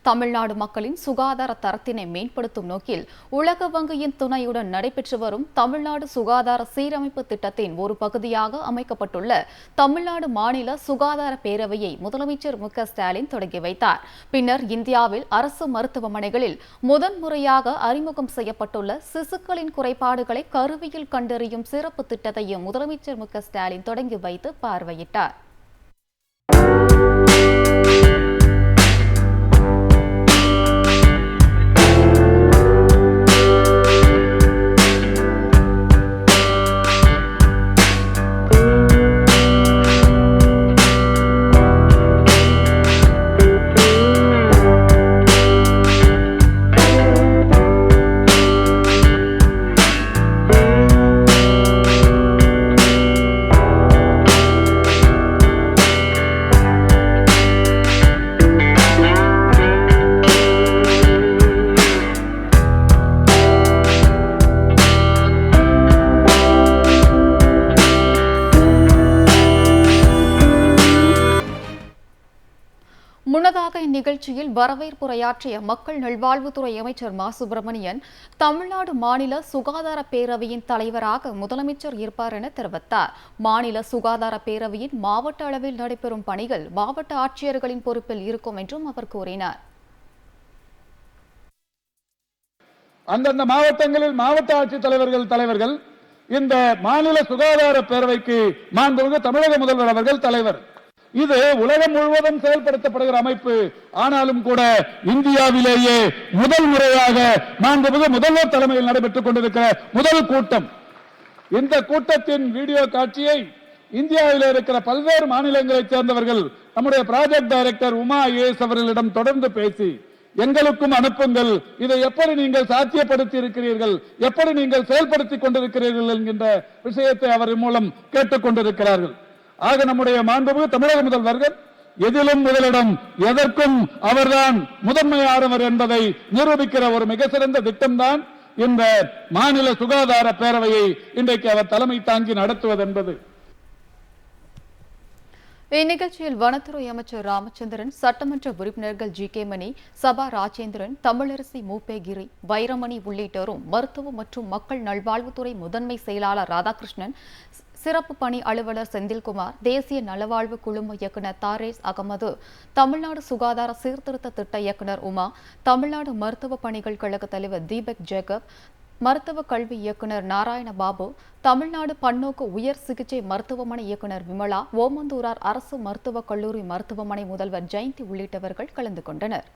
தமிழ்நாடு மக்களின் சுகாதார தரத்தினை மேம்படுத்தும் நோக்கில் உலக வங்கியின் துணையுடன் நடைபெற்று வரும் தமிழ்நாடு சுகாதார சீரமைப்பு திட்டத்தின் ஒரு பகுதியாக அமைக்கப்பட்டுள்ள தமிழ்நாடு மாநில சுகாதார பேரவையை முதலமைச்சர் மு க ஸ்டாலின் தொடங்கி வைத்தார். பின்னர் இந்தியாவில் அரசு மருத்துவமனைகளில் முதன்முறையாக அறிமுகம் செய்யப்பட்டுள்ள சிசுக்களின் குறைபாடுகளை கருவியில் கண்டறியும் சிறப்பு திட்டத்தையும் முதலமைச்சர் மு க ஸ்டாலின் தொடங்கி வைத்து பார்வையிட்டார். முன்னதாக இந்நிகழ்ச்சியில் வரவேற்புரையாற்றிய மக்கள் நல்வாழ்வுத்துறை அமைச்சர் மா சுப்பிரமணியன், தமிழ்நாடு மாநில சுகாதார பேரவையின் தலைவராக முதலமைச்சர் இருப்பார் என தெரிவித்தார். மாநில சுகாதார பேரவையின் மாவட்ட அளவில் நடைபெறும் பணிகள் மாவட்ட ஆட்சியர்களின் பொறுப்பில் இருக்கும் என்றும் அவர் கூறினார். அந்தந்த மாவட்டங்களில் மாவட்ட ஆட்சித்தலைவர்கள் தலைவர்கள், இந்த மாநில சுகாதார பேரவைக்கு மாண்புமிகு தமிழக முதல்வர் அவர்கள் தலைவர். இது உலகம் முழுவதும் செயல்படுத்தப்படுகிற அமைப்பு. ஆனாலும் கூட இந்தியாவிலேயே முதல் முறையாக மாண்புமிகு முதல்வர் தலைமையில் நடைபெற்றுக் கொண்டிருக்கிற முதல் கூட்டம். இந்த கூட்டத்தின் வீடியோ காட்சியை இந்தியாவில் இருக்கிற பல்வேறு மாநிலங்களைச் சேர்ந்தவர்கள் நம்முடைய ப்ராஜெக்ட் டைரக்டர் உமா ஐஏஎஸ் அவர்களிடம் தொடர்ந்து பேசி, எங்களுக்கும் அனுப்புங்கள், இதை எப்படி நீங்கள் சாத்தியப்படுத்தி இருக்கிறீர்கள், எப்படி நீங்கள் செயல்படுத்திக் கொண்டிருக்கிறீர்கள் என்கின்ற விஷயத்தை அவர் மூலம் கேட்டுக் கொண்டிருக்கிறார்கள். ஆக நம்முடைய மாண்புமிகு தமிழக முதல்வர்கள் எதிலும் முதலிடம், எதற்கும் அவர்தான் முதன்மையானவர் என்பதை நிரூபிக்கிற ஒரு மிக சிறந்த திட்டம்தான் இந்த மாநில சுகாதார பேரவையை இன்றைக்கு அவர் தலைமை தாங்கி நடத்துவது என்பது. இந்நிகழ்ச்சியில் வனத்துறை அமைச்சர் ராமச்சந்திரன், சட்டமன்ற உறுப்பினர்கள் ஜி கே மணி, சபா ராஜேந்திரன், தமிழரசி மூப்பேகிரி, வைரமணி உள்ளிட்டோரும், மருத்துவ மற்றும் மக்கள் நல்வாழ்வுத்துறை முதன்மை செயலாளர் ராதாகிருஷ்ணன், சிறப்பு பணி அலுவலர் செந்தில்குமார், தேசிய நலவாழ்வு குழும இயக்குநர் தாரேஸ் அகமது, தமிழ்நாடு சுகாதார சீர்திருத்த திட்ட இயக்குநர் உமா, தமிழ்நாடு மருத்துவ பணிகள் கழக தலைவர் தீபக் ஜேக்கப், மருத்துவ கல்வி இயக்குநர் நாராயணபாபு, தமிழ்நாடு பன்னோக்கு உயர் சிகிச்சை மருத்துவமனை இயக்குநர் விமலா, ஓமந்தூரார் அரசு மருத்துவக் கல்லூரி மருத்துவமனை முதல்வர் ஜெயந்தி உள்ளிட்டவர்கள் கலந்து கொண்டனர்.